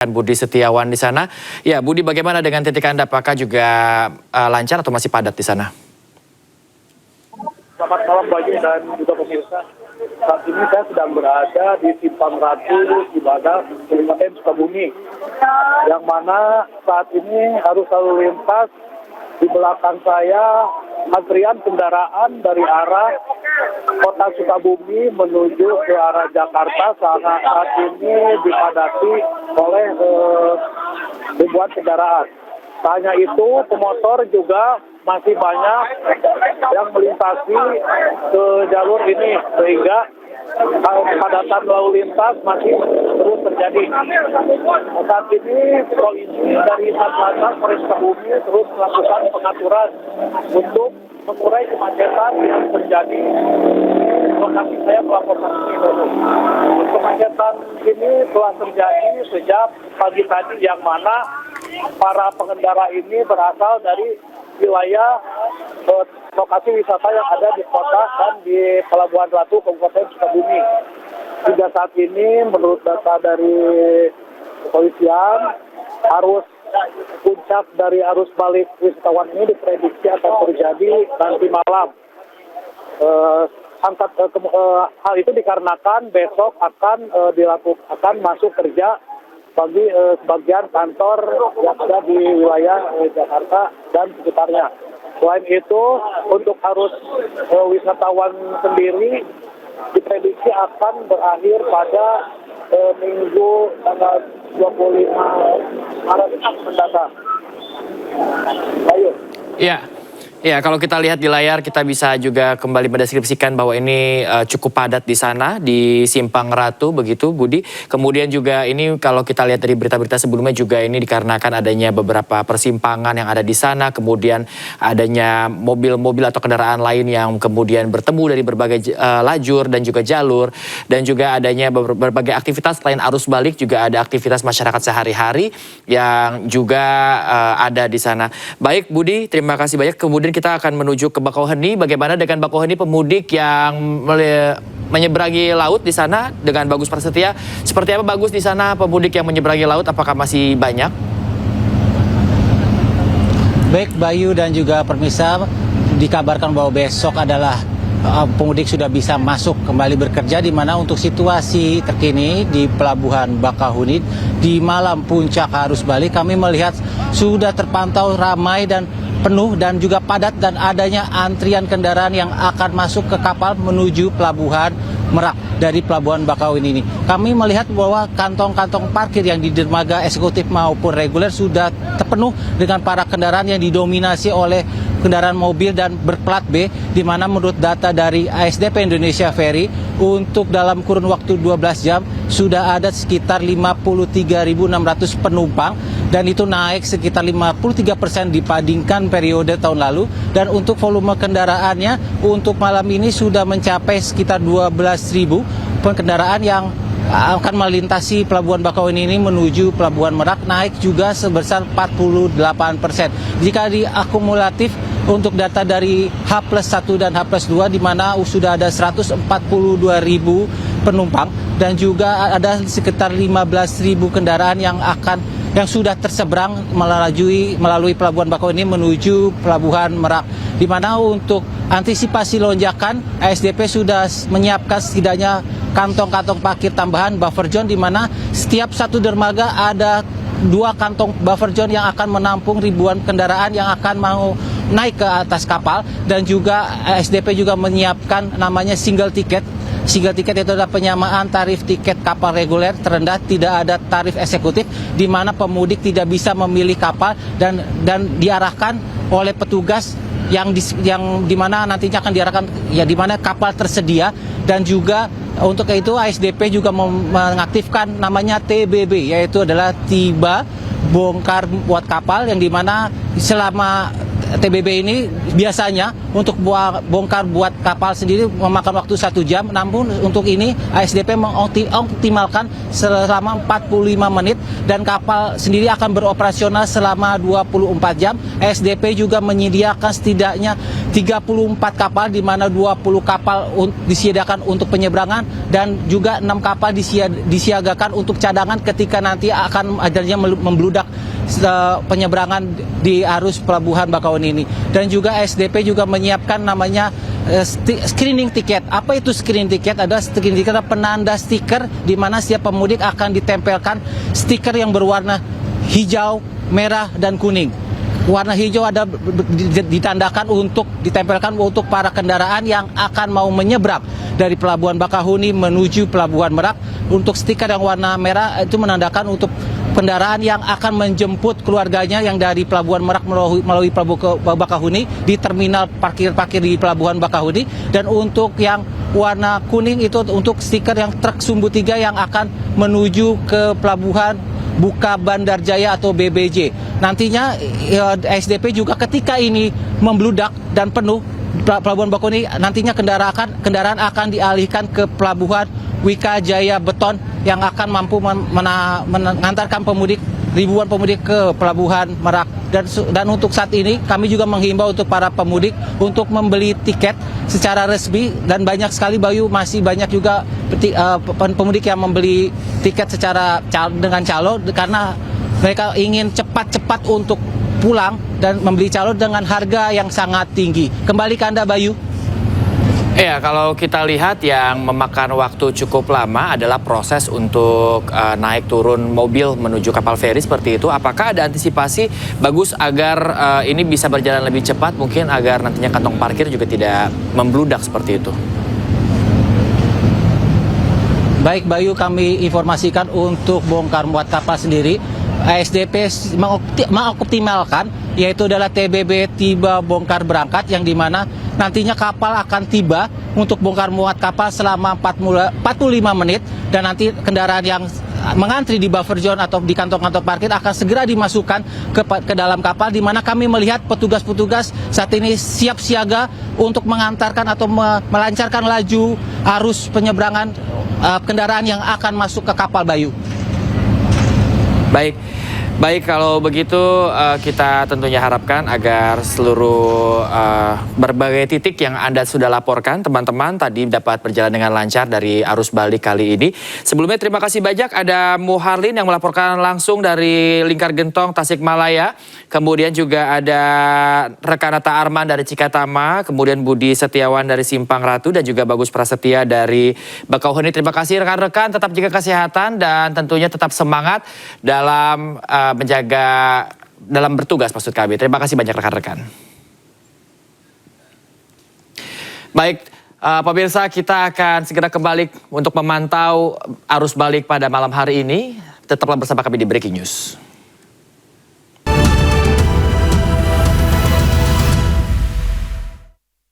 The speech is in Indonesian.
Budi Setiawan di sana. Ya, Budi, bagaimana dengan titik Anda? Apakah juga lancar atau masih padat di sana? Selamat malam Bayu dan juga pemirsa. Saat ini saya sedang berada di Simpang Ratu Cibadak, Kabupaten Sukabumi, yang mana saat ini harus lalu lintas di belakang saya antrian kendaraan dari arah kota Sukabumi menuju ke arah Jakarta saat ini dipadati oleh ribuan kendaraan. Tak hanya itu, pemotor juga masih banyak yang melintasi ke jalur ini sehingga kepadatan lalu lintas masih terus terjadi. Saat ini polisi dari Satlantas Polres Sukabumi terus melakukan pengaturan untuk mengurai kemacetan yang terjadi di lokasi saya melaporkan ini dulu. Kemacetan ini telah terjadi sejak pagi tadi, yang mana para pengendara ini berasal dari wilayah lokasi wisata yang ada di kota dan di Pelabuhan Ratu, Kabupaten Sukabumi. Hingga saat ini, menurut data dari kepolisian, arus puncak dari arus balik wisatawan ini diprediksi akan terjadi nanti malam. Hal itu dikarenakan besok akan masuk kerja bagi sebagian kantor yang ada di wilayah Jakarta dan sekitarnya. Selain itu, untuk arus wisatawan sendiri diprediksi akan berakhir pada Minggu tanggal 25 Maret mendatang. Ayo. Ya. Ya, kalau kita lihat di layar, kita bisa juga kembali mendeskripsikan bahwa ini cukup padat di sana, di Simpang Ratu, begitu Budi. Kemudian juga ini kalau kita lihat dari berita-berita sebelumnya juga ini dikarenakan adanya beberapa persimpangan yang ada di sana, kemudian adanya mobil-mobil atau kendaraan lain yang kemudian bertemu dari berbagai lajur dan juga jalur, dan juga adanya berbagai aktivitas selain arus balik, juga ada aktivitas masyarakat sehari-hari yang juga ada di sana. Baik Budi, terima kasih banyak. Kemudian kita akan menuju ke Bakauheni. Bagaimana dengan Bakauheni, pemudik yang menyeberangi laut di sana dengan Bagus Prasetya? Seperti apa Bagus di sana pemudik yang menyeberangi laut? Apakah masih banyak? Baik Bayu dan juga pemirsa, dikabarkan bahwa besok adalah pemudik sudah bisa masuk kembali bekerja, di mana untuk situasi terkini di Pelabuhan Bakauheni di malam puncak arus balik kami melihat sudah terpantau ramai dan penuh dan juga padat, dan adanya antrian kendaraan yang akan masuk ke kapal menuju Pelabuhan Merak dari Pelabuhan Bakauheni ini. Kami melihat bahwa kantong-kantong parkir yang di dermaga eksekutif maupun reguler sudah terpenuh dengan para kendaraan yang didominasi oleh kendaraan mobil dan berplat B, di mana menurut data dari ASDP Indonesia Ferry untuk dalam kurun waktu 12 jam sudah ada sekitar 53.600 penumpang, dan itu naik sekitar 53% dibandingkan periode tahun lalu. Dan untuk volume kendaraannya untuk malam ini sudah mencapai sekitar 12.000 kendaraan yang akan melintasi Pelabuhan Bakauheni ini menuju Pelabuhan Merak, naik juga sebesar 48%. Jika diakumulatif untuk data dari H+1 dan H+2, di mana sudah ada 142.000 penumpang dan juga ada sekitar 15.000 kendaraan yang sudah terseberang melalui Pelabuhan Bakauheni menuju Pelabuhan Merak. Di mana untuk antisipasi lonjakan, ASDP sudah menyiapkan setidaknya kantong-kantong parkir tambahan buffer zone, di mana setiap satu dermaga ada 2 kantong buffer zone yang akan menampung ribuan kendaraan yang akan mau naik ke atas kapal. Dan juga ASDP juga menyiapkan namanya single ticket. Single ticket itu adalah penyamaan tarif tiket kapal reguler terendah, tidak ada tarif eksekutif, di mana pemudik tidak bisa memilih kapal dan diarahkan oleh petugas yang di mana nantinya akan diarahkan ya di mana kapal tersedia. Dan juga untuk itu ASDP juga mengaktifkan namanya TBB, yaitu adalah tiba bongkar buat kapal, yang di mana selama TBB ini biasanya untuk bongkar buat kapal sendiri memakan waktu 1 jam, namun untuk ini ASDP mengoptimalkan selama 45 menit dan kapal sendiri akan beroperasional selama 24 jam. ASDP juga menyediakan setidaknya 34 kapal, di mana 20 kapal disediakan untuk penyeberangan dan juga 6 kapal disiagakan untuk cadangan ketika nanti akan adanya membludak penyeberangan di arus pelabuhan Bakauheni ini. Dan juga SDP juga menyiapkan namanya screening tiket. Apa itu screening tiket? Adalah screening tiket adalah penanda stiker di mana setiap pemudik akan ditempelkan stiker yang berwarna hijau, merah, dan kuning. Warna hijau ada ditempelkan untuk para kendaraan yang akan mau menyeberang dari Pelabuhan Bakauheni menuju Pelabuhan Merak. Untuk stiker yang warna merah itu menandakan untuk kendaraan yang akan menjemput keluarganya yang dari Pelabuhan Merak melalui Pelabuhan Bakauheni di terminal parkir di Pelabuhan Bakauheni. Dan untuk yang warna kuning itu untuk stiker yang truk Sumbu 3 yang akan menuju ke Pelabuhan Buka Bandar Jaya atau BBJ. Nantinya SDP juga ketika ini membludak dan penuh Pelabuhan Bakauheni, nantinya kendaraan akan dialihkan ke Pelabuhan Wika Jaya Beton yang akan mampu mengantarkan ribuan pemudik ke Pelabuhan Merak. Dan untuk saat ini kami juga menghimbau untuk para pemudik untuk membeli tiket secara resmi, dan banyak sekali masih banyak juga pemudik yang membeli tiket dengan calo karena mereka ingin cepat-cepat untuk pulang dan membeli calo dengan harga yang sangat tinggi. Kembali ke Anda, Bayu. Ya, kalau kita lihat yang memakan waktu cukup lama adalah proses untuk naik turun mobil menuju kapal feri seperti itu. Apakah ada antisipasi bagus agar ini bisa berjalan lebih cepat, mungkin agar nantinya kantong parkir juga tidak membludak seperti itu? Baik Bayu, kami informasikan untuk bongkar muat kapal sendiri, ASDP mengoptimalkan yaitu adalah TBB tiba bongkar berangkat, yang dimana nantinya kapal akan tiba untuk bongkar muat kapal selama 45 menit, dan nanti kendaraan yang mengantri di buffer zone atau di kantong-kantong parkir akan segera dimasukkan ke dalam kapal, di mana kami melihat petugas-petugas saat ini siap siaga untuk mengantarkan atau melancarkan laju arus penyeberangan kendaraan yang akan masuk ke kapal, Bayu. Baik, kalau begitu kita tentunya harapkan agar seluruh berbagai titik yang Anda sudah laporkan, teman-teman, tadi dapat berjalan dengan lancar dari arus balik kali ini. Sebelumnya terima kasih banyak, ada Muharlin yang melaporkan langsung dari Lingkar Gentong, Tasikmalaya. Kemudian juga ada rekan Atta Arman dari Cikatama, kemudian Budi Setiawan dari Simpang Ratu, dan juga Bagus Prasetya dari Bakauheni. Terima kasih rekan-rekan, tetap jaga kesehatan dan tentunya tetap semangat dalam dalam bertugas, maksud kami. Terima kasih banyak rekan-rekan. Baik, pemirsa, kita akan segera kembali untuk memantau arus balik pada malam hari ini. Tetaplah bersama kami di Breaking News.